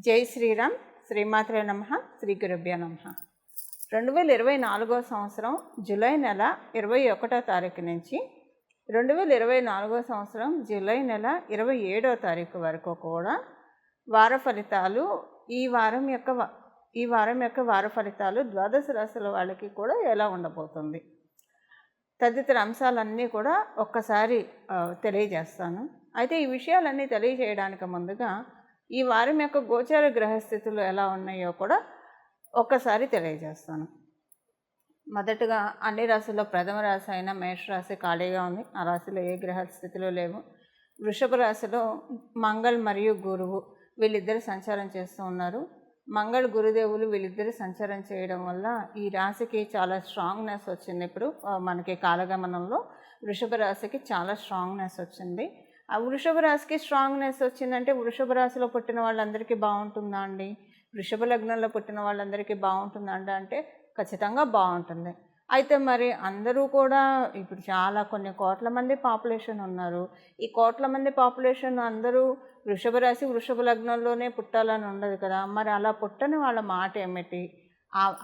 జై శ్రీరామ్. శ్రీమాత్రే నమః. శ్రీ గురుభ్యో నమః. 2024 సంవత్సరం జూలై నెల 21వ తారీఖు నుంచి 2024 సంవత్సరం జూలై నెల 27వ తారీఖు వరకు కూడా వార ఫలితాలు ఈ వారం యొక్క వార ఫలితాలు ద్వాదశ రాశుల వాళ్ళకి కూడా ఎలా ఉండబోతుంది తదితర అంశాలన్నీ కూడా ఒక్కసారి తెలియజేస్తాను. అయితే ఈ విషయాలన్నీ తెలియజేయడానికి ముందుగా ఈ వారం యొక్క గోచార గ్రహస్థితులు ఎలా ఉన్నాయో కూడా ఒక్కసారి తెలియజేస్తాను. మొదటగా అన్ని రాశుల్లో ప్రథమ రాశి అయిన మేషరాశి ఖాళీగా ఉంది. ఆ రాశిలో ఏ గ్రహస్థితులు లేవు. వృషభ రాశిలో మంగళ్ మరియు గురువు వీళ్ళిద్దరు సంచారం చేస్తూ ఉన్నారు. మంగళ గురుదేవులు వీళ్ళిద్దరు సంచారం చేయడం వల్ల ఈ రాశికి చాలా స్ట్రాంగ్నెస్ వచ్చింది. ఇప్పుడు మనకి కాలగమనంలో వృషభ రాశికి చాలా స్ట్రాంగ్నెస్ వచ్చింది. ఆ వృషభ రాశికి స్ట్రాంగ్నెస్ వచ్చిందంటే వృషభ రాశిలో పుట్టిన వాళ్ళందరికీ బాగుంటుందా అండి? వృషభ లగ్నంలో పుట్టిన వాళ్ళందరికీ బాగుంటుందా అంటే ఖచ్చితంగా బాగుంటుంది. అయితే మరి అందరూ కూడా ఇప్పుడు కొన్ని కోట్ల మంది పాపులేషన్ ఉన్నారు. ఈ కోట్ల మంది పాపులేషన్ అందరూ వృషభ రాశి వృషభ లగ్నంలోనే పుట్టాలని ఉండదు కదా. మరి అలా పుట్టని వాళ్ళ మాట ఏమిటి?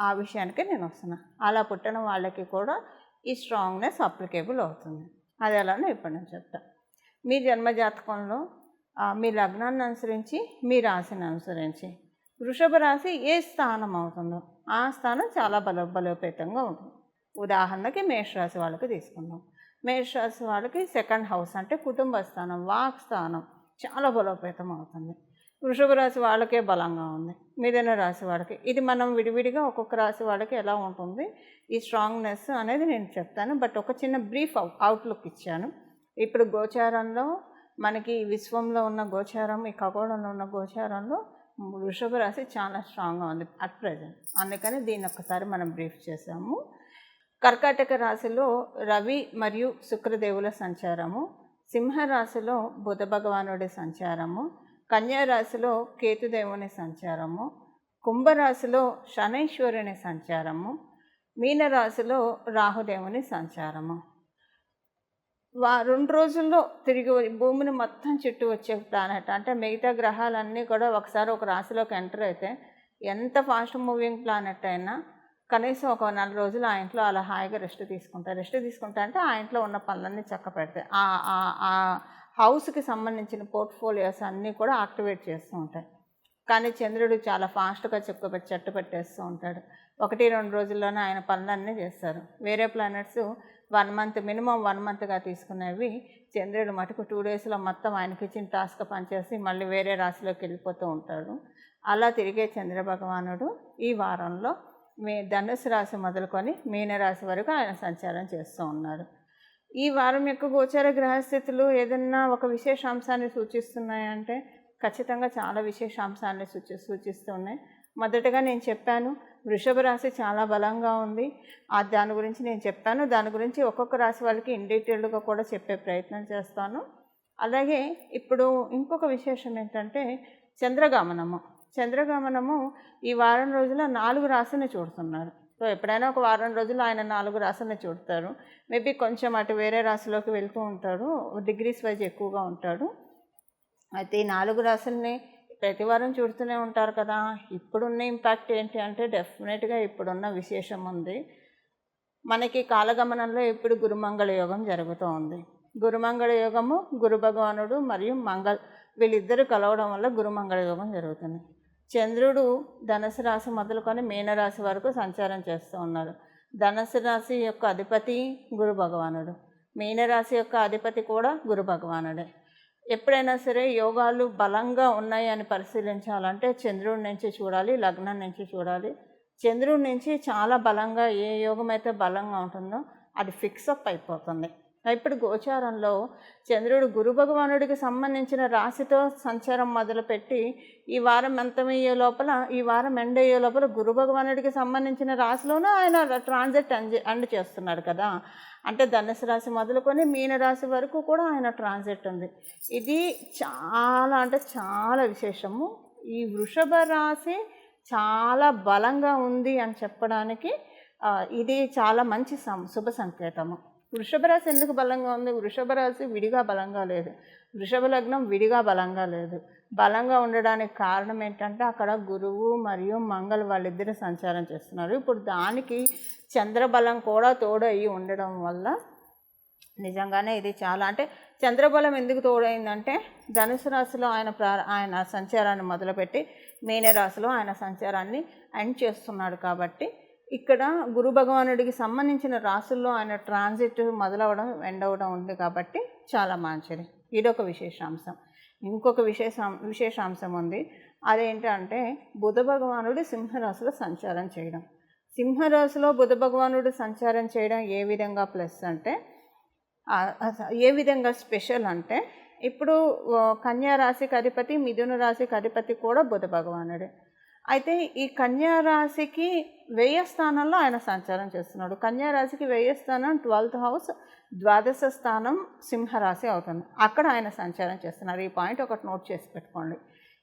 ఆ విషయానికి నేను వస్తున్నా. అలా పుట్టిన వాళ్ళకి కూడా ఈ స్ట్రాంగ్నెస్ అప్లికేబుల్ అవుతుంది. అది ఎలానో ఇప్పుడు నేను చెప్తాను. మీ జన్మజాతకంలో మీ లగ్నాన్ని అనుసరించి మీ రాశిని అనుసరించి వృషభ రాశి ఏ స్థానం అవుతుందో ఆ స్థానం చాలా బలోపేతంగా ఉంటుంది. ఉదాహరణకి మేషరాశి వాళ్ళకి తీసుకుందాం. మేషరాశి వాళ్ళకి సెకండ్ హౌస్ అంటే కుటుంబ స్థానం, వాక్ స్థానం చాలా బలోపేతం అవుతుంది. వృషభ రాశి వాళ్ళకే బలంగా ఉంది. మిథున రాశి వాళ్ళకి ఇది మనం విడివిడిగా ఒక్కొక్క రాశి వాళ్ళకి ఎలా ఉంటుంది ఈ స్ట్రాంగ్నెస్ అనేది నేను చెప్తాను. బట్ ఒక చిన్న బ్రీఫ్ అవుట్లుక్ ఇచ్చాను. ఇప్పుడు గోచారంలో మనకి విశ్వంలో ఉన్న గోచారం, ఈ ఖగోళంలో ఉన్న గోచారంలో వృషభ రాశి చాలా స్ట్రాంగ్గా ఉంది అట్ ప్రజెంట్. అందుకని దీన్ని ఒక్కసారి మనం బ్రీఫ్ చేసాము. కర్కాటక రాశిలో రవి మరియు శుక్రదేవుల సంచారము, సింహరాశిలో బుధ భగవానుడి సంచారము, కన్యా రాశిలో కేతుదేవుని సంచారము, కుంభరాశిలో శనైశ్వరుని సంచారము, మీనరాశిలో రాహుదేవుని సంచారము. 2 రోజుల్లో తిరిగి భూమిని మొత్తం చుట్టూ వచ్చే ప్లానెట్ అంటే మిగతా గ్రహాలన్నీ కూడా ఒకసారి ఒక రాశిలోకి ఎంటర్ అయితే ఎంత ఫాస్ట్ మూవింగ్ ప్లానెట్ అయినా కనీసం ఒక 4 రోజులు ఆ ఇంట్లో అలా హాయిగా రెస్ట్ తీసుకుంటా అంటే ఆ ఇంట్లో ఉన్న పనులన్నీ చక్క పెడతాయి. ఆ హౌస్కి సంబంధించిన పోర్ట్ఫోలియోస్ అన్నీ కూడా యాక్టివేట్ చేస్తూ ఉంటాయి. కానీ చంద్రుడు చాలా ఫాస్ట్గా చెట్టు పెట్టేస్తూ ఉంటాడు. 1-2 రోజుల్లోనే ఆయన పనులన్నీ చేస్తారు. వేరే ప్లానెట్స్ 1 మంత్ మినిమం 1 మంత్గా తీసుకునేవి చంద్రుడు మటుకు 2 డేస్లో మొత్తం ఆయనకి ఇచ్చిన టాస్క్ పనిచేసి మళ్ళీ వేరే రాశిలోకి వెళ్ళిపోతూ ఉంటాడు. అలా తిరిగే చంద్ర భగవానుడు ఈ వారంలో ధనుసు రాశి మొదలుకొని మీనరాశి వరకు ఆయన సంచారం చేస్తూ ఉన్నారు. ఈ వారం యొక్క గోచార గ్రహస్థితులు ఏదన్నా ఒక విశేషాంశాన్ని సూచిస్తున్నాయంటే ఖచ్చితంగా చాలా విశేషాంశాన్ని సూచిస్తున్నాయి. మొదటగా నేను చెప్పాను వృషభ రాశి చాలా బలంగా ఉంది. దాని గురించి నేను చెప్పాను. దాని గురించి ఒక్కొక్క రాశి వాళ్ళకి ఇన్ డీటెయిల్డ్గా కూడా చెప్పే ప్రయత్నం చేస్తాను. అలాగే ఇప్పుడు ఇంకొక విశేషం ఏంటంటే చంద్రగమనము ఈ వారం రోజుల 4 రాశిని చూడుతున్నారు. సో ఎప్పుడైనా ఒక వారం రోజులు ఆయన 4 రాశిని చూడతారు. మేబీ కొంచెం అటు వేరే రాశిలోకి వెళ్తూ ఉంటాడు. డిగ్రీస్ వైజ్ ఎక్కువగా ఉంటాడు. అయితే ఈ 4 రాశుల్ని ప్రతి వారం చూడుతూనే ఉంటారు కదా. ఇప్పుడున్న ఇంపాక్ట్ ఏంటి అంటే డెఫినెట్గా ఇప్పుడున్న విశేషం ఉంది. మనకి కాలగమనంలో ఇప్పుడు గురుమంగళ యోగం జరుగుతూ ఉంది. గురుమంగళ యోగము గురు భగవానుడు మరియు వీళ్ళిద్దరూ కలవడం వల్ల గురుమంగళ యోగం జరుగుతుంది. చంద్రుడు ధనుసు రాశి మొదలుకొని మీనరాశి వరకు సంచారం చేస్తూ ఉన్నారు. ధనుసు రాశి యొక్క అధిపతి గురు భగవానుడు, మీనరాశి యొక్క అధిపతి కూడా గురు భగవానుడే. ఎప్పుడైనా సరే యోగాలు బలంగా ఉన్నాయి అని పరిశీలించాలంటే చంద్రుడి నుంచి చూడాలి, లగ్నం నుంచి చూడాలి. చంద్రుడి నుంచి చాలా బలంగా ఏ యోగం అయితే బలంగా ఉంటుందో అది ఫిక్సప్ అయిపోతుంది. ఇప్పుడు గోచారంలో చంద్రుడు గురు భగవానుడికి సంబంధించిన రాశితో సంచారం మొదలుపెట్టి ఈ వారం ఈ వారం ఎండ్ అయ్యే లోపల గురు భగవానుడికి సంబంధించిన రాశిలోనే ఆయన ట్రాన్సిట్ ఎండ్ చేస్తున్నాడు కదా. అంటే ధనుసు రాశి మొదలుకొని మీనరాశి వరకు కూడా ఆయన ట్రాన్సిట్ ఉంది. ఇది చాలా విశేషము. ఈ వృషభ రాశి చాలా బలంగా ఉంది అని చెప్పడానికి ఇది చాలా మంచి శుభ సంకేతము. వృషభ రాశి ఎందుకు బలంగా ఉంది? వృషభ రాశి విడిగా బలంగా లేదు, వృషభ లగ్నం విడిగా బలంగా లేదు. బలంగా ఉండడానికి కారణం ఏంటంటే అక్కడ గురువు మరియు మంగళ వాళ్ళిద్దరు సంచారం చేస్తున్నారు. ఇప్పుడు దానికి చంద్రబలం కూడా తోడయి ఉండడం వల్ల నిజంగానే ఇది చాలా, అంటే చంద్రబలం ఎందుకు తోడైందంటే ధనుసు రాశిలో ఆయన సంచారాన్ని మొదలుపెట్టి మీనరాశిలో ఆయన సంచారాన్ని ఎండ్ చేస్తున్నాడు. కాబట్టి ఇక్కడ గురు భగవానుడికి సంబంధించిన రాశుల్లో ఆయన ట్రాన్సిట్ మొదలవడం ఎండ్ అవ్వడం ఉంది కాబట్టి చాలా మంచిది. ఇదొక విశేషాంశం. ఇంకొక విశేషాంశం ఉంది. అదేంటంటే బుధ భగవానుడు సింహరాశిలో సంచారం చేయడం. సింహరాశిలో బుధ భగవానుడు సంచారం చేయడం ఏ విధంగా ప్లస్ అంటే, ఏ విధంగా స్పెషల్ అంటే, ఇప్పుడు కన్యా రాశికి అధిపతి, మిథున రాశికి అధిపతి కూడా బుధ భగవానుడే. అయితే ఈ కన్యా రాశికి 10వ స్థానంలో ఆయన సంచారం చేస్తున్నాడు. కన్యా రాశికి 10వ స్థానం 12th హౌస్, ద్వాదశ స్థానం సింహరాశి అవుతుంది. అక్కడ ఆయన సంచారం చేస్తున్నారు. ఈ పాయింట్ ఒకటి నోట్ చేసి పెట్టుకోండి.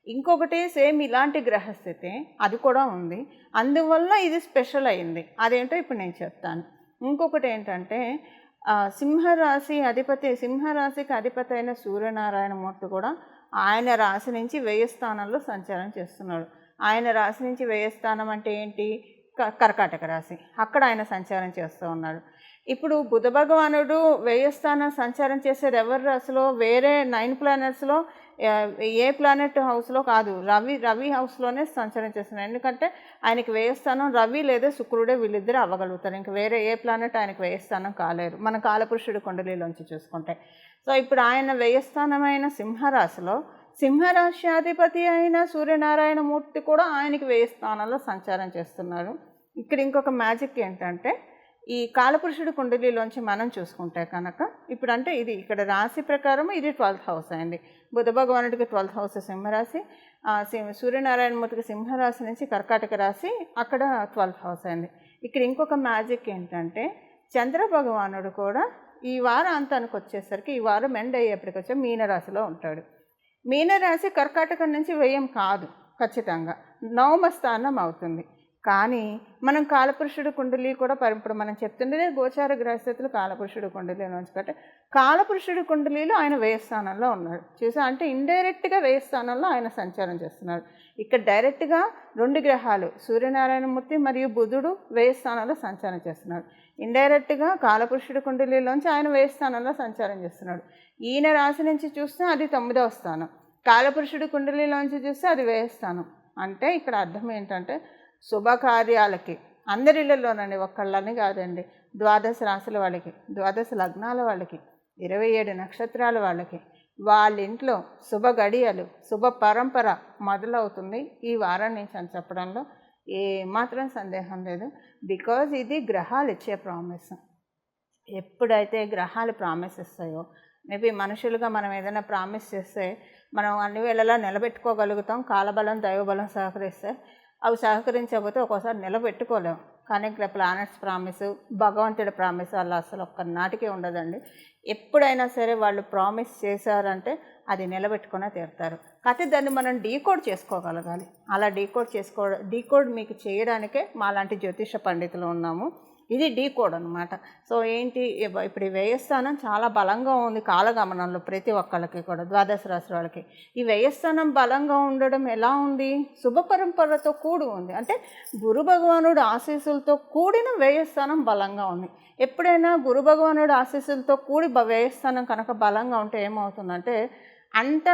ఇంకొకటి సేమ్ ఇలాంటి గ్రహస్థితి అది కూడా ఉంది. అందువల్ల ఇది స్పెషల్ అయింది. అదేంటో ఇప్పుడు నేను చెప్తాను. ఇంకొకటి ఏంటంటే సింహరాశికి అధిపతి అయిన సూర్యనారాయణమూర్తి కూడా ఆయన రాశి నుంచి 10వ స్థానంలో సంచారం చేస్తున్నాడు. ఆయన రాశి నుంచి 10వ స్థానం అంటే ఏంటి? కర్కాటక రాశి. అక్కడ ఆయన సంచారం చేస్తూ ఉన్నాడు. ఇప్పుడు బుధ భగవానుడు 10వ స్థానం సంచారం చేసేది ఎవరి రాశిలో? వేరే 9 ప్లానెట్స్లో ఏ ప్లానెట్ హౌస్లో కాదు, రవి హౌస్లోనే సంచారం చేస్తున్నాడు. ఎందుకంటే ఆయనకి 10వ స్థానం రవి లేదా శుక్రుడే, వీళ్ళిద్దరూ అవ్వగలుగుతారు. ఇంక వేరే ఏ ప్లానెట్ ఆయనకు 10వ స్థానం కాలేరు మన కాలపురుషుడి కుండలిలోంచి చూసుకుంటే. సో ఇప్పుడు ఆయన 10వ స్థానమైన సింహరాశ్యాధిపతి అయిన సూర్యనారాయణమూర్తి కూడా ఆయనకి 10వ స్థానంలో సంచారం చేస్తున్నారు. ఇక్కడ ఇంకొక మ్యాజిక్ ఏంటంటే, ఈ కాలపురుషుడి కుండలిలోంచి మనం చూసుకుంటే కనుక ఇప్పుడు అంటే ఇది ఇక్కడ రాశి ప్రకారం ఇది 12th హౌస్ అయింది. బుధ భగవానుడికి 12th హౌస్ సింహరాశి, సూర్యనారాయణమూర్తికి సింహరాశి నుంచి కర్కాటక రాశి, అక్కడ 12th హౌస్ అయింది. ఇక్కడ ఇంకొక మ్యాజిక్ ఏంటంటే, చంద్ర భగవానుడు కూడా ఈ వారాంతానికి వచ్చేసరికి, ఈ వారం ఎండ్ అయ్యేప్పటికి వచ్చే మీనరాశిలో ఉంటాడు. మీనరాశి కర్కాటకం నుంచి వ్యయం కాదు, ఖచ్చితంగా 9వ స్థానం అవుతుంది. కానీ మనం కాలపురుషుడు కుండలి కూడా ఇప్పుడు మనం చెప్తుండేదే గోచార గ్రహస్థితులు కాలపురుషుడు కుండలిలోంచి కంటే కాలపురుషుడు కుండలిలో ఆయన 10వ స్థానంలో ఉన్నాడు. చూసా అంటే ఇండైరెక్ట్గా 10వ స్థానంలో ఆయన సంచారం చేస్తున్నాడు. ఇక్కడ డైరెక్ట్గా 2 గ్రహాలు సూర్యనారాయణమూర్తి మరియు బుధుడు 10వ స్థానంలో సంచారం చేస్తున్నాడు. ఇండైరెక్ట్గా కాలపురుషుడు కుండలిలోంచి ఆయన 10వ స్థానంలో సంచారం చేస్తున్నాడు. ఈయన రాశి నుంచి చూస్తే అది 9వ స్థానం, కాలపురుషుడు కుండలిలోంచి చూస్తే అది 10వ స్థానం. అంటే ఇక్కడ అర్థం ఏంటంటే, శుభకార్యాలకి అందరిళ్లలోనండి, ఒక్కళ్ళని కాదండి, ద్వాదశ రాశుల వాళ్ళకి, ద్వాదశ లగ్నాల వాళ్ళకి, 27 నక్షత్రాల వాళ్ళకి, వాళ్ళ ఇంట్లో శుభ గడియలు, శుభ పరంపర మొదలవుతుంది ఈ వారం నుంచి అని చెప్పడంలో ఏమాత్రం సందేహం లేదు. బికాజ్ ఇది గ్రహాలు ఇచ్చే ప్రామిస్. ఎప్పుడైతే గ్రహాలు ప్రామిస్ ఇస్తాయో, మేబీ మనుషులుగా మనం ఏదైనా ప్రామిస్ చేస్తే మనం అన్ని వేళలా నిలబెట్టుకోగలుగుతాం. కాలబలం దైవబలం సహకరిస్తే. అవి సహకరించకపోతే ఒక్కోసారి నిలబెట్టుకోలేము. కానీ ప్లానెట్స్ ప్రామిస్, భగవంతుడి ప్రామిస్ అలా అసలు ఒక్కనాటికి ఉండదండి. ఎప్పుడైనా సరే వాళ్ళు ప్రామిస్ చేశారంటే అది నిలబెట్టుకునే తీరుతారు. కాకపోతే దాన్ని మనం డీకోడ్ చేసుకోగలగాలి. అలా డీకోడ్ మీకు చేయడానికే మాలాంటి జ్యోతిష పండితులు ఉన్నాము. ఇది డీకోడ్ అనమాట. సో ఏంటి, ఇప్పుడు ఈ 10వ స్థానం చాలా బలంగా ఉంది కాలగమనంలో ప్రతి ఒక్కళ్ళకి కూడా, ద్వాదశ రాశి వాళ్ళకి. ఈ 10వ స్థానం బలంగా ఉండడం ఎలా ఉంది? శుభ పరంపరతో కూడి ఉంది. అంటే గురు భగవానుడు ఆశీస్సులతో కూడిన 10వ స్థానం బలంగా ఉంది. ఎప్పుడైనా గురు భగవానుడు ఆశీస్సులతో కూడి 10వ స్థానం కనుక బలంగా ఉంటే ఏమవుతుందంటే, అంతా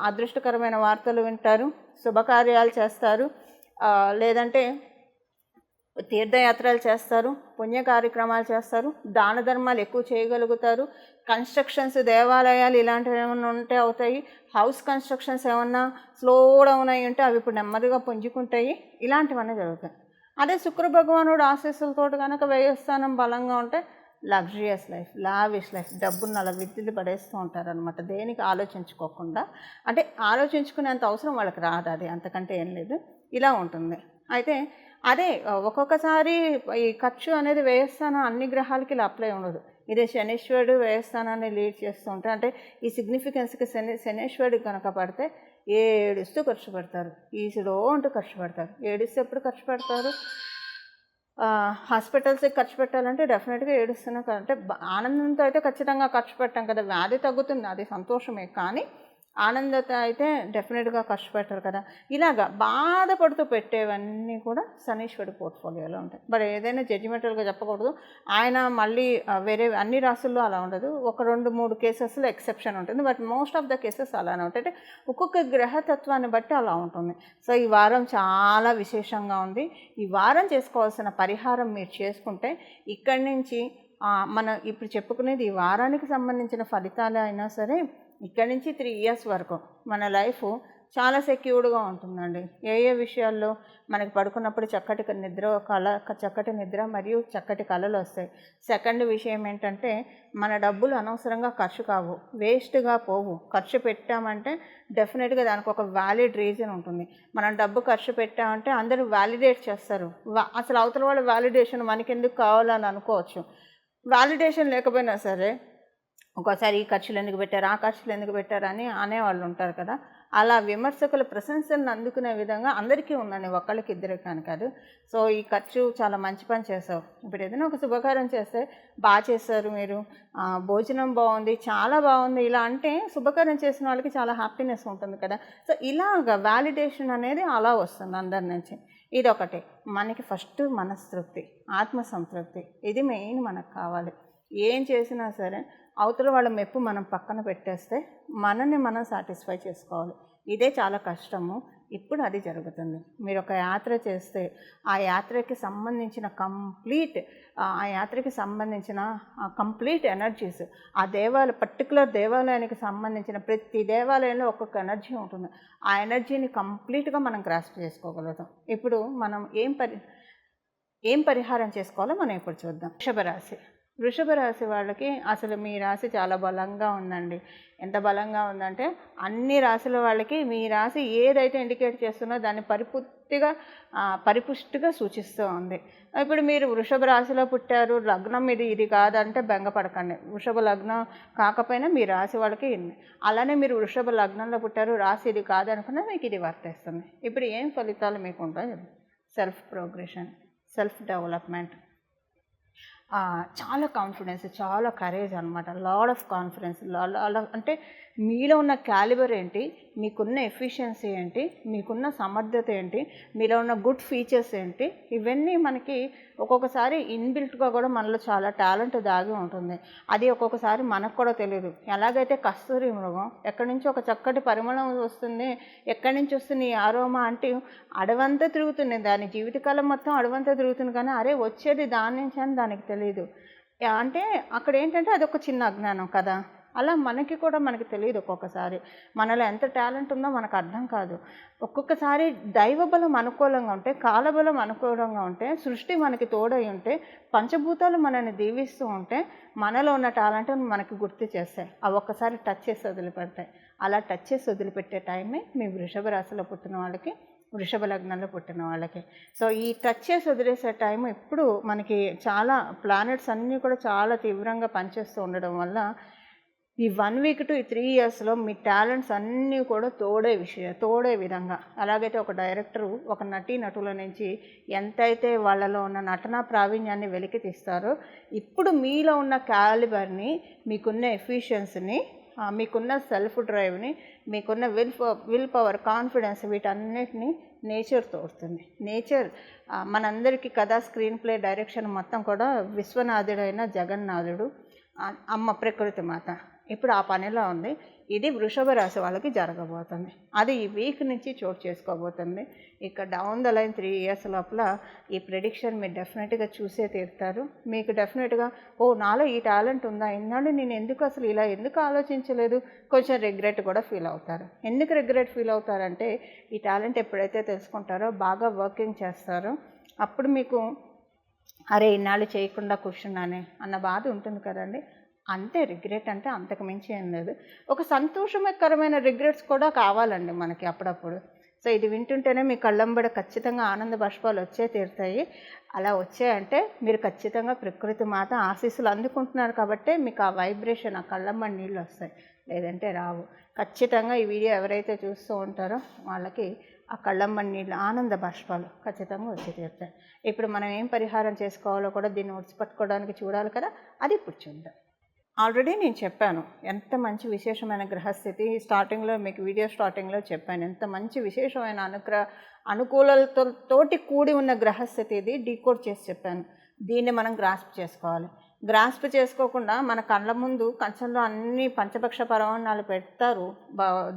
అదృష్టకరమైన వార్తలు వింటారు, శుభకార్యాలు చేస్తారు, లేదంటే తీర్థయాత్రలు చేస్తారు, పుణ్య కార్యక్రమాలు చేస్తారు, దాన ధర్మాలు ఎక్కువ చేయగలుగుతారు. కన్స్ట్రక్షన్స్, దేవాలయాలు ఇలాంటివి ఏమైనా ఉంటే అవుతాయి. హౌస్ కన్స్ట్రక్షన్స్ ఏమన్నా స్లో డౌన్ అయి ఉంటే అవి ఇప్పుడు నెమ్మదిగా పుంజుకుంటాయి. ఇలాంటివన్నీ జరుగుతాయి. అదే శుక్ర భగవానుడు ఆశీస్సులతో కనుక 10వ స్థానం బలంగా ఉంటే లగ్జరియస్ లైఫ్, లావిష్ లైఫ్, డబ్బును అలా విద్యులు పడేస్తూ ఉంటారనమాట. దేనికి ఆలోచించుకోకుండా. అంటే ఆలోచించుకునేంత అవసరం వాళ్ళకి రాదు, అది అంతకంటే ఏం లేదు. ఇలా ఉంటుంది. అయితే అదే ఒక్కొక్కసారి ఈ ఖర్చు అనేది 10వ స్థానం అన్ని గ్రహాలకి ఇలా అప్లై ఉండదు. ఇదే శనీశ్వరుడు 10వ స్థానాన్ని లీడ్ చేస్తూ ఉంటే, అంటే ఈ సిగ్నిఫికెన్స్కి శనీశ్వరుడికి కనుక పడితే ఏడుస్తూ ఖర్చు పెడతారు, ఈసుడో అంటూ ఖర్చు పెడతారు. ఏడుస్తూ ఎప్పుడు ఖర్చు పెడతారు? హాస్పిటల్స్కి ఖర్చు పెట్టాలంటే డెఫినెట్గా ఏడుస్తున్నాం. అంటే ఆనందంతో అయితే ఖచ్చితంగా ఖర్చు పెట్టాం కదా, వ్యాధి తగ్గుతుంది, అది సంతోషమే. కానీ ఆనందత అయితే డెఫినెట్గా ఖర్చు పెట్టరు కదా. ఇలాగా బాధపడుతూ పెట్టేవన్నీ కూడా శనీశ్వరుడి పోర్ట్ఫోలియోలో ఉంటాయి. బట్ ఏదైనా జడ్జిమెంటల్గా చెప్పకూడదు. ఆయన మళ్ళీ వేరే అన్ని రాసుల్లో అలా ఉండదు. ఒక 2-3 కేసెస్లో ఎక్సెప్షన్ ఉంటుంది. But most of the cases అలానే ఉంటాయి. అంటే ఒక్కొక్క గ్రహతత్వాన్ని బట్టి అలా ఉంటుంది. సో ఈ వారం చాలా విశేషంగా ఉంది. ఈ వారం చేసుకోవాల్సిన పరిహారం మీరు చేసుకుంటే ఇక్కడి నుంచి మనం ఇప్పుడు చెప్పుకునేది ఈ వారానికి సంబంధించిన ఫలితాలు అయినా సరే ఇక్కడి నుంచి 3 years వరకు మన లైఫ్ చాలా సెక్యూర్డ్గా ఉంటుందండి. ఏ విషయాల్లో మనకి పడుకున్నప్పుడు చక్కటి నిద్ర మరియు చక్కటి కళలు వస్తాయి. సెకండ్ విషయం ఏంటంటే మన డబ్బులు అనవసరంగా ఖర్చు కావు, వేస్ట్గా పోవు. ఖర్చు పెట్టామంటే డెఫినెట్గా దానికి ఒక వ్యాలిడ్ రీజన్ ఉంటుంది. మనం డబ్బు ఖర్చు పెట్టామంటే అందరూ వ్యాలిడేట్ చేస్తారు. అసలు అవతల వాళ్ళ వ్యాలిడేషన్ మనకెందుకు కావాలని అనుకోవచ్చు. వ్యాలిడేషన్ లేకపోయినా సరే ఒక్కోసారి ఈ ఖర్చులు ఎందుకు పెట్టారు, ఆ ఖర్చులు ఎందుకు పెట్టారు అని అనేవాళ్ళు ఉంటారు కదా. అలా విమర్శకుల ప్రశంసలను అందుకునే విధంగా అందరికీ ఉందండి, ఒక్కళ్ళకి ఇద్దరికి అని కాదు. సో ఈ ఖర్చు చాలా మంచి పని చేసావు. ఇప్పుడు ఏదైనా ఒక శుభకార్యం చేస్తే బాగా చేస్తారు మీరు, భోజనం బాగుంది, చాలా బాగుంది, ఇలా అంటే శుభకార్యం చేసిన వాళ్ళకి చాలా హ్యాపీనెస్ ఉంటుంది కదా. సో ఇలాగ వ్యాలిడేషన్ అనేది అలా వస్తుంది అందరి నుంచి. ఇదొకటి. మనకి ఫస్ట్ మనస్తృప్తి, ఆత్మసంతృప్తి, ఇది మెయిన్ మనకు కావాలి. ఏం చేసినా సరే అవతల వాళ్ళ మెప్పు మనం పక్కన పెట్టేస్తే మనల్ని మనం సాటిస్ఫై చేసుకోవాలి. ఇదే చాలా కష్టము. ఇప్పుడు అది జరుగుతుంది. మీరు ఒక యాత్ర చేస్తే ఆ యాత్రకి సంబంధించిన కంప్లీట్ ఎనర్జీస్, ఆ పర్టికులర్ దేవాలయానికి సంబంధించిన ప్రతి దేవాలయంలో ఒక్కొక్క ఎనర్జీ ఉంటుంది. ఆ ఎనర్జీని కంప్లీట్గా మనం గ్రాస్ప్ చేసుకోగలుగుతాం. ఇప్పుడు మనం ఏం పరిహారం చేసుకోవాలో మనం ఇప్పుడు చూద్దాం. వృషభ రాశి వాళ్ళకి అసలు మీ రాశి చాలా బలంగా ఉందండి. ఎంత బలంగా ఉందంటే అన్ని రాశుల వాళ్ళకి మీ రాశి ఏదైతే ఇండికేట్ చేస్తుందో దాన్ని పరిపుష్టిగా సూచిస్తూ ఉంది. ఇప్పుడు మీరు వృషభ రాశిలో పుట్టారు, లగ్నం ఇది కాదంటే బెంగపడకండి. వృషభ లగ్నం కాకపోయినా మీ రాశి వాళ్ళకి అలానే మీరు వృషభ లగ్నంలో పుట్టారు, రాశి ఇది కాదనుకున్నా మీకు ఇది వర్తిస్తుంది. ఇప్పుడు ఏం ఫలితాలు మీకు ఉంటాయి? సెల్ఫ్ ప్రోగ్రెషన్, సెల్ఫ్ డెవలప్మెంట్, చాలా కాన్ఫిడెన్స్, చాలా కరేజ్ అనమాట. Lot of confidence. అంటే మీలో ఉన్న క్యాలిబర్ ఏంటి, మీకున్న ఎఫిషియన్సీ ఏంటి, మీకున్న సమర్థత ఏంటి, మీలో ఉన్న గుడ్ ఫీచర్స్ ఏంటి, ఇవన్నీ మనకి ఒక్కొక్కసారి ఇన్బిల్ట్గా కూడా మనలో చాలా టాలెంట్ దాగి ఉంటుంది. అది ఒక్కొక్కసారి మనకు కూడా తెలియదు. ఎలాగైతే కస్తూరి మృగం ఎక్కడి నుంచి ఒక చక్కటి పరిమళం వస్తుంది, ఎక్కడి నుంచి వస్తుంది ఈ ఆరోమా అంటే అడవంతా తిరుగుతుంది, దాని జీవితకాలం మొత్తం అడవంతా తిరుగుతుంది, కానీ అరే వచ్చేది దాని నుంచి అని దానికి తెలియదు. అంటే అక్కడ ఏంటంటే అదొక చిన్న అజ్ఞానం కదా. అలా మనకి తెలియదు. ఒక్కొక్కసారి మనలో ఎంత టాలెంట్ ఉందో మనకు అర్థం కాదు. ఒక్కొక్కసారి దైవబలం అనుకూలంగా ఉంటే, కాలబలం అనుకూలంగా ఉంటే, సృష్టి మనకి తోడై ఉంటే, పంచభూతాలు మనల్ని దీవిస్తూ ఉంటే మనలో ఉన్న టాలెంట్ మనకి గుర్తు చేస్తాయి. అవి ఒక్కసారి టచ్ చేసి వదిలిపెడతాయి. అలా టచ్ చేసి వదిలిపెట్టే టైమే మీ వృషభ రాశిలో పుట్టిన వాళ్ళకి, వృషభ లగ్నంలో పుట్టిన వాళ్ళకి. సో ఈ టచ్ చేసి వదిలేసే టైం ఇప్పుడు మనకి చాలా ప్లానెట్స్ అన్నీ కూడా చాలా తీవ్రంగా పనిచేస్తూ ఉండడం వల్ల ఈ 1 week to 3 yearsలో మీ టాలెంట్స్ అన్నీ కూడా తోడే విధంగా, అలాగైతే ఒక డైరెక్టరు ఒక నటుల నుంచి ఎంతైతే వాళ్ళలో ఉన్న నటనా ప్రావీణ్యాన్ని వెలికి తీస్తారో, ఇప్పుడు మీలో ఉన్న క్యాలిబర్ని, మీకున్న ఎఫిషియన్సీని, మీకున్న సెల్ఫ్ డ్రైవ్ని, మీకున్న విల్ పవర్, కాన్ఫిడెన్స్, వీటన్నిటిని నేచర్ తోడుతుంది. నేచర్ మనందరికీ కథా, స్క్రీన్ ప్లే, డైరెక్షన్ మొత్తం కూడా విశ్వనాథుడైన జగన్నాథుడు, అమ్మ ప్రకృతి మాత ఇప్పుడు ఆ పనిలో ఉంది. ఇది వృషభ రాశి వాళ్ళకి జరగబోతుంది. అది ఈ వీక్ నుంచి చోటు చేసుకోబోతుంది. ఇక డౌన్ ద లైన్ 3 years లోపల ఈ ప్రెడిక్షన్ మీరు డెఫినెట్గా చూసే తీరుతారు. మీకు డెఫినెట్గా నాలో ఈ టాలెంట్ ఉందా, ఇన్నాళ్ళు నేను ఎందుకు ఆలోచించలేదు, కొంచెం రిగ్రెట్ కూడా ఫీల్ అవుతారు. ఎందుకు రిగ్రెట్ ఫీల్ అవుతారంటే ఈ టాలెంట్ ఎప్పుడైతే తెలుసుకుంటారో, బాగా వర్కింగ్ చేస్తారో, అప్పుడు మీకు అరే ఇన్నాళ్ళు చేయకుండా కూర్చున్నానే అన్న బాధ ఉంటుంది కదండి. అంతే. రిగ్రెట్ అంటే అంతకు మించి ఏం లేదు. ఒక సంతోషకరమైన రిగ్రెట్స్ కూడా కావాలండి మనకి అప్పుడప్పుడు. సో ఇది వింటుంటేనే మీ కళ్ళంబడ ఖచ్చితంగా ఆనంద బాష్పాలు వచ్చే తీరుతాయి. అలా వచ్చాయంటే మీరు ఖచ్చితంగా ప్రకృతి మాత ఆశీస్సులు అందుకుంటున్నారు కాబట్టే మీకు ఆ వైబ్రేషన్, ఆ కళ్ళంబడి నీళ్ళు వస్తాయి, లేదంటే రావు. ఖచ్చితంగా ఈ వీడియో ఎవరైతే చూస్తూ ఉంటారో వాళ్ళకి ఆ కళ్ళంబడి నీళ్ళు, ఆనంద బాష్పాలు ఖచ్చితంగా వచ్చి తీరుతాయి. ఇప్పుడు మనం ఏం పరిహారం చేసుకోవాలో కూడా దీన్ని పట్టుకోవడానికి చూడాలి కదా, అది ఇప్పుడు చూద్దాం. ఆల్రెడీ నేను చెప్పాను ఎంత మంచి విశేషమైన గ్రహస్థితి. స్టార్టింగ్లో మీకు వీడియో స్టార్టింగ్లో చెప్పాను ఎంత మంచి విశేషమైన అనుకూలతోటి కూడి ఉన్న గ్రహస్థితి. ఇది డీకోడ్ చేసి చెప్పాను. దీన్ని మనం గ్రాస్ప్ చేసుకోవాలి. గ్రాస్ప్ చేసుకోకుండా మన కళ్ళ ముందు కంచంలో అన్ని పంచపక్ష పరమాన్నాలు పెడతారు.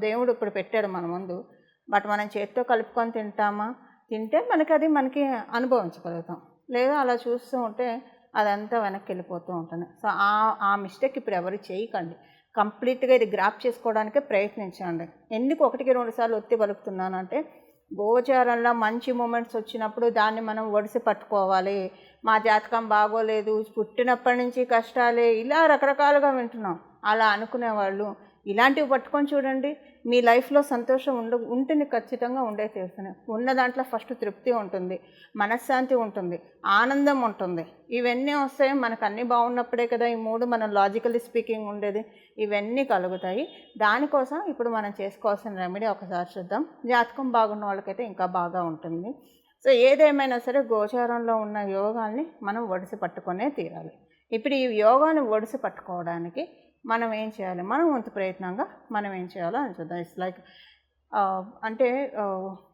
దేవుడు ఇప్పుడు పెట్టాడు మన ముందు. బట్ మనం చేతితో కలుపుకొని తింటామా? తింటే మనకి అనుభవించగలుగుతాం. లేదా అలా చూస్తూ ఉంటే అదంతా వెనక్కి వెళ్ళిపోతూ ఉంటుంది. సో ఆ మిస్టేక్ ఇప్పుడు ఎవరు చేయకండి. కంప్లీట్గా ఇది గ్రాప్ చేసుకోవడానికే ప్రయత్నించండి. ఎందుకు 1-2 సార్లు ఒత్తి పలుకుతున్నానంటే, గోచారంలో మంచి మూమెంట్స్ వచ్చినప్పుడు దాన్ని మనం ఒడిసి పట్టుకోవాలి. మా జాతకం బాగోలేదు, పుట్టినప్పటి నుంచి కష్టాలే, ఇలా రకరకాలుగా వింటున్నాం. అలా అనుకునేవాళ్ళు ఇలాంటివి పట్టుకొని చూడండి. మీ లైఫ్లో సంతోషం ఉంటుంది, ఖచ్చితంగా ఉండే తీరుతుంది. ఉన్న దాంట్లో ఫస్ట్ తృప్తి ఉంటుంది, మనశ్శాంతి ఉంటుంది, ఆనందం ఉంటుంది. ఇవన్నీ వస్తాయి. మనకు అన్నీ బాగున్నప్పుడే కదా ఈ 3 మనం లాజికల్లీ స్పీకింగ్ ఉండేది. ఇవన్నీ కలుగుతాయి. దానికోసం ఇప్పుడు మనం చేసుకోవాల్సిన రెమెడీ ఒకసారి చూద్దాం. జాతకం బాగున్న వాళ్ళకైతే ఇంకా బాగా ఉంటుంది. సో ఏదేమైనా సరే గోచారంలో ఉన్న యోగాల్ని మనం ఒడిసి పట్టుకొనే తీరాలి. ఇప్పుడు ఈ యోగాన్ని ఒడిసి పట్టుకోవడానికి మనం ఏం చేయాలి? మనం వంతు ప్రయత్నంగా మనం ఏం చేయాలో అని చూద్దాం. ఇట్స్ లైక్ అంటే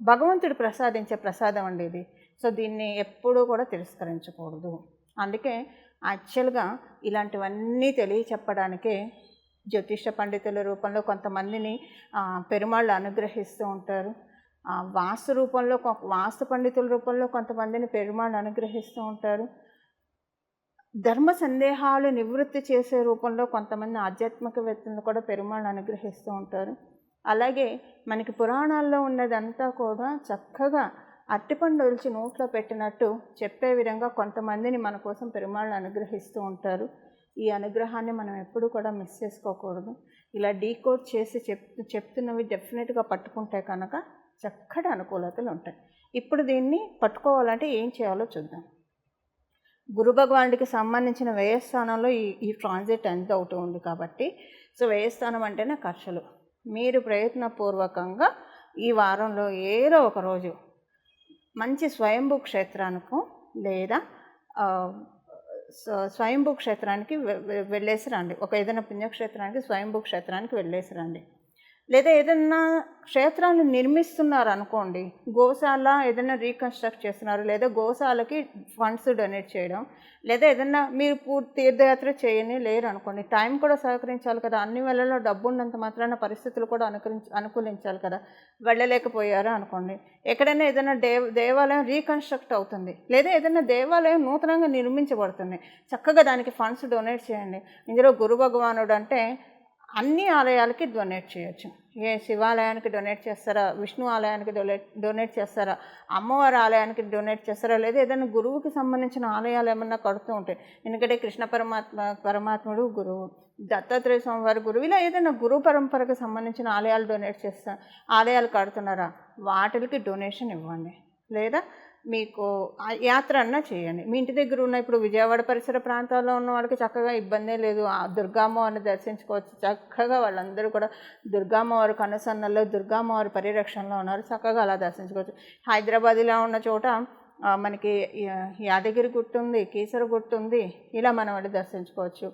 భగవంతుడు ప్రసాదించే ప్రసాదం అండి ఇది. సో దీన్ని ఎప్పుడూ కూడా తిరస్కరించకూడదు. అందుకే యాక్చువల్గా ఇలాంటివన్నీ తెలియచెప్పడానికే జ్యోతిష పండితుల రూపంలో కొంతమందిని పెరుమాళ్ళు అనుగ్రహిస్తూ ఉంటారు. వాస్తు పండితుల రూపంలో కొంతమందిని పెరుమాళ్ళు అనుగ్రహిస్తూ ఉంటారు. ధర్మ సందేహాలు నివృత్తి చేసే రూపంలో కొంతమంది ఆధ్యాత్మికవేత్తలను కూడా పెరుమాళ్ళు అనుగ్రహిస్తూ ఉంటారు. అలాగే మనకి పురాణాల్లో ఉన్నదంతా కూడా చక్కగా అట్టిపండు ఒలిచి నోట్లో పెట్టినట్టు చెప్పే విధంగా కొంతమందిని మన కోసం పెరుమాళ్ళు అనుగ్రహిస్తూ ఉంటారు. ఈ అనుగ్రహాన్ని మనం ఎప్పుడూ కూడా మిస్ చేసుకోకూడదు. ఇలా డీకోడ్ చేసి చెప్తున్నవి డెఫినెట్గా పట్టుకుంటే కనుక చక్కటి అనుకూలతలు ఉంటాయి. ఇప్పుడు దీన్ని పట్టుకోవాలంటే ఏం చేయాలో చూద్దాం. గురు భగవానుడికి సంబంధించిన వ్యయస్థానంలో ఈ ట్రాన్సిట్ ఎంత అవుతూ ఉంది కాబట్టి, సో వ్యయస్థానం అంటేనే ఖర్చులు. మీరు ప్రయత్నపూర్వకంగా ఈ వారంలో ఏదో ఒక రోజు మంచి స్వయంభూ క్షేత్రానికి లేదా స్వయంభూ క్షేత్రానికి వెళ్ళేసి రండి. ఏదైనా పుణ్యక్షేత్రానికి స్వయంభూ క్షేత్రానికి వెళ్ళేసి రండి. లేదా ఏదన్నా క్షేత్రాన్ని నిర్మిస్తున్నారు అనుకోండి, గోశాల ఏదైనా రీకన్స్ట్రక్ట్ చేస్తున్నారు, లేదా గోశాలకి ఫండ్స్ డొనేట్ చేయడం, లేదా ఏదన్నా మీరు తీర్థయాత్ర చేయని లేరు అనుకోండి, టైం కూడా సహకరించాలి కదా. అన్ని వేళల్లో డబ్బు ఉన్నంత మాత్రాన పరిస్థితులు కూడా అనుకూలించాలి కదా. వెళ్ళలేకపోయారు అనుకోండి, ఎక్కడైనా ఏదైనా దేవాలయం రీకన్స్ట్రక్ట్ అవుతుంది, లేదా ఏదైనా దేవాలయం నూతనంగా నిర్మించబడుతుంది, చక్కగా దానికి ఫండ్స్ డొనేట్ చేయండి. ఇందులో గురు భగవానుడు అంటే అన్ని ఆలయాలకి డొనేట్ చేయొచ్చు. శివాలయానికి డొనేట్ చేస్తారా, విష్ణు ఆలయానికి డొనేట్ చేస్తారా, అమ్మవారి ఆలయానికి డొనేట్ చేస్తారా, లేదా ఏదైనా గురువుకి సంబంధించిన ఆలయాలు ఏమన్నా కడుతూ ఉంటాయి. ఎందుకంటే కృష్ణ పరమాత్ముడు గురువు, దత్తాత్రేయ స్వామి వారి గురువు, ఇలా ఏదైనా గురు పరంపరకు సంబంధించిన ఆలయాలు ఆలయాలు కడుతున్నారా, వాటికి డొనేషన్ ఇవ్వండి. లేదా మీకు యాత్ర అన్నా చేయండి. మీ ఇంటి దగ్గర ఉన్న ఇప్పుడు విజయవాడ పరిసర ప్రాంతాల్లో ఉన్న వాళ్ళకి చక్కగా ఇబ్బందే లేదు, దుర్గామ్మవారిని దర్శించుకోవచ్చు. చక్కగా వాళ్ళందరూ కూడా దుర్గామ్మవారి కనుసన్నల్లో దుర్గామ్మవారి పరిరక్షణలో ఉన్నారు, చక్కగా అలా దర్శించుకోవచ్చు. హైదరాబాద్లో ఉన్న చోట మనకి యాదగిరి గుట్టు ఉంది, కీసర గుట్టు ఉంది, ఇలా మనం వెళ్ళి దర్శించుకోవచ్చు.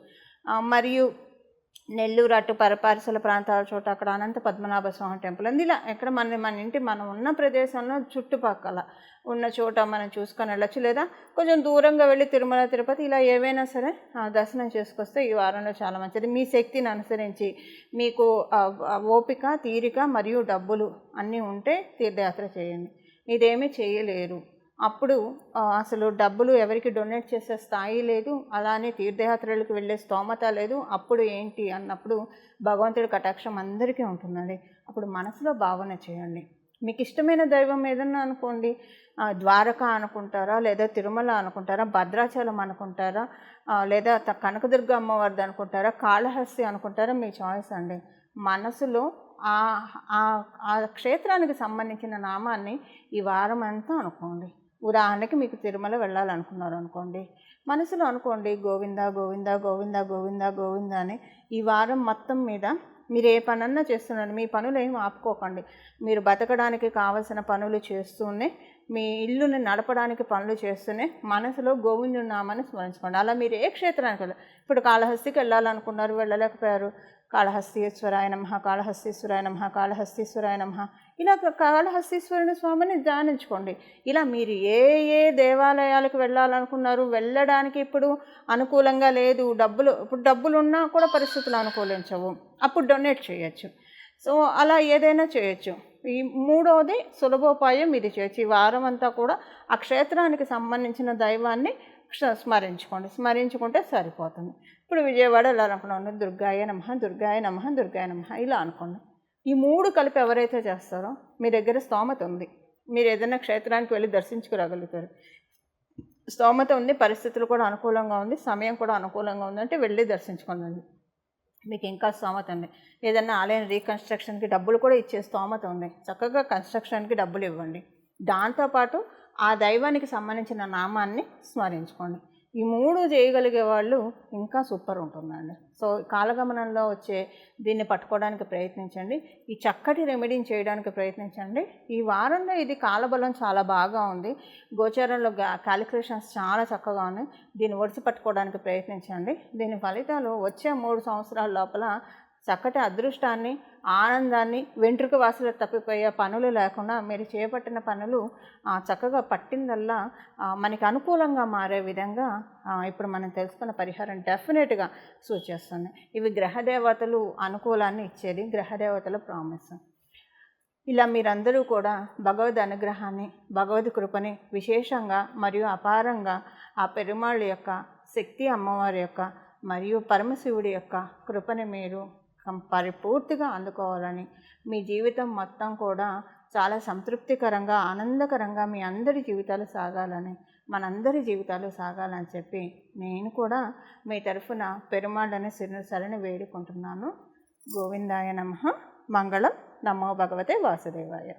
మరియు నెల్లూరు అటు పరిసర ప్రాంతాల చోట అక్కడ అనంత పద్మనాభ స్వామి టెంపుల్ ఉంది. ఇలా ఎక్కడ మనం ఉన్న ప్రదేశంలో చుట్టుపక్కల ఉన్న చోట మనం చూసుకొని వెళ్ళచ్చు. లేదా కొంచెం దూరంగా వెళ్ళి తిరుమల, తిరుపతి ఇలా ఏవైనా సరే దర్శనం చేసుకొస్తే ఈ వారంలో చాలా మంచిది. మీ శక్తిని అనుసరించి మీకు ఓపిక, తీరిక మరియు డబ్బులు అన్నీ ఉంటే తీర్థయాత్ర చేయండి. ఇదేమీ చేయలేరు, అప్పుడు అసలు డబ్బులు ఎవరికి డొనేట్ చేసే స్థాయి లేదు, అలానే తీర్థయాత్రలకు వెళ్ళే స్తోమత లేదు, అప్పుడు ఏంటి అన్నప్పుడు భగవంతుడి కటాక్షం అందరికీ ఉంటుందండి. అప్పుడు మనసులో భావన చేయండి. మీకు ఇష్టమైన దైవం ఏదన్నా అనుకోండి, ద్వారకా అనుకుంటారా, లేదా తిరుమల అనుకుంటారా, భద్రాచలం అనుకుంటారా, లేదా కనకదుర్గ అమ్మవారిది అనుకుంటారా, కాళహస్తి అనుకుంటారా, మీ చాయిస్ అండి. మనసులో ఆ క్షేత్రానికి సంబంధించిన నామాన్ని ఈ వారం అంతా అనుకోండి. ఉదాహరణకి మీకు తిరుమల వెళ్ళాలనుకున్నారు అనుకోండి, మనసులో అనుకోండి గోవింద గోవింద గోవింద గోవింద గోవింద అని. ఈ వారం మొత్తం మీద మీరు ఏ పనన్నా చేస్తున్నారు, మీ పనులు ఏమి ఆపుకోకండి. మీరు బతకడానికి కావలసిన పనులు చేస్తూనే, మీ ఇల్లుని నడపడానికి పనులు చేస్తూనే మనసులో గోవిందుడి నామాన్ని స్మరించుకోండి. అలా మీరు ఏ క్షేత్రానికి వెళ్ళాలి, ఇప్పుడు కాళహస్తికి వెళ్ళాలనుకున్నారు, వెళ్ళలేకపోయారు, కాళహస్తీశ్వరాయ నమః, కాళహస్తీశ్వరాయ నమః, కాళహస్తీశ్వరాయ నమః, ఇలా కాళహస్తీశ్వరుని స్వామిని ధ్యానించుకోండి. ఇలా మీరు ఏ ఏ దేవాలయాలకు వెళ్ళాలనుకున్నారు, వెళ్ళడానికి ఇప్పుడు అనుకూలంగా లేదు, ఇప్పుడు డబ్బులు ఉన్నా కూడా పరిస్థితులు అనుకూలించవు, అప్పుడు డొనేట్ చేయొచ్చు. సో అలా ఏదైనా చేయొచ్చు. ఈ మూడవది సులభోపాయం ఇది చేయొచ్చు. ఈ వారం అంతా కూడా ఆ క్షేత్రానికి సంబంధించిన దైవాన్ని స్మరించుకుంటే సరిపోతుంది. ఇప్పుడు విజయవాడ వెళ్ళాలనుకున్నాను, దుర్గాయ నమః, దుర్గాయ నమః, దుర్గాయ నమః ఇలా అనుకోండి. ఈ మూడు కలిపి ఎవరైతే చేస్తారో మీ దగ్గర స్తోమత ఉంది, మీరు ఏదైనా క్షేత్రానికి వెళ్ళి దర్శించుకురాగలుగుతారు. స్తోమత ఉంది, పరిస్థితులు కూడా అనుకూలంగా ఉంది, సమయం కూడా అనుకూలంగా ఉందంటే వెళ్ళి దర్శించుకోండి. మీకు ఇంకా స్తోమత ఉంది, ఏదైనా ఆలయం రీకన్స్ట్రక్షన్కి డబ్బులు కూడా ఇచ్చే స్తోమత ఉంది, చక్కగా కన్స్ట్రక్షన్కి డబ్బులు ఇవ్వండి. దాంతోపాటు ఆ దైవానికి సంబంధించిన నామాన్ని స్మరించుకోండి. ఈ మూడు చేయగలిగే వాళ్ళు ఇంకా సూపర్ ఉంటుందండి. సో కాలగమనంలో వచ్చే దీన్ని పట్టుకోవడానికి ప్రయత్నించండి, ఈ చక్కటి రెమెడీని చేయడానికి ప్రయత్నించండి. ఈ వారంలో ఇది కాలబలం చాలా బాగా ఉంది, గోచారంలో క్యాలిక్యులేషన్స్ చాలా చక్కగా ఉన్నాయి. దీన్ని ఒడిసి పట్టుకోవడానికి ప్రయత్నించండి. దీని ఫలితాలు వచ్చే 3 సంవత్సరాల లోపల చక్కటి అదృష్టాన్ని, ఆనందాన్ని, వెంట్రుక వాసులు తప్పిపోయే పనులు లేకుండా మీరు చేపట్టిన పనులు చక్కగా పట్టిందల్లా మనకి అనుకూలంగా మారే విధంగా ఇప్పుడు మనం తెలుసుకున్న పరిహారం డెఫినెట్గా సూచిస్తుంది. ఇవి గ్రహదేవతలు అనుకూలాన్ని ఇచ్చేది, గ్రహదేవతల ప్రామిస్. ఇలా మీరందరూ కూడా భగవద్ అనుగ్రహాన్ని, భగవద్ కృపని విశేషంగా మరియు అపారంగా ఆ పెరుమాళ్ళ యొక్క శక్తి, అమ్మవారి యొక్క మరియు పరమశివుడి యొక్క కృపని మీరు పరిపూర్తిగా అందుకోవాలని, మీ జీవితం మొత్తం కూడా చాలా సంతృప్తికరంగా, ఆనందకరంగా మీ అందరి జీవితాలు సాగాలని, మనందరి జీవితాలు సాగాలని చెప్పి నేను కూడా మీ తరఫున పెరుమాళ్ళని శరణి వేడుకుంటున్నాను. గోవిందాయ నమః. మంగళం. నమో భగవతే వాసుదేవాయ.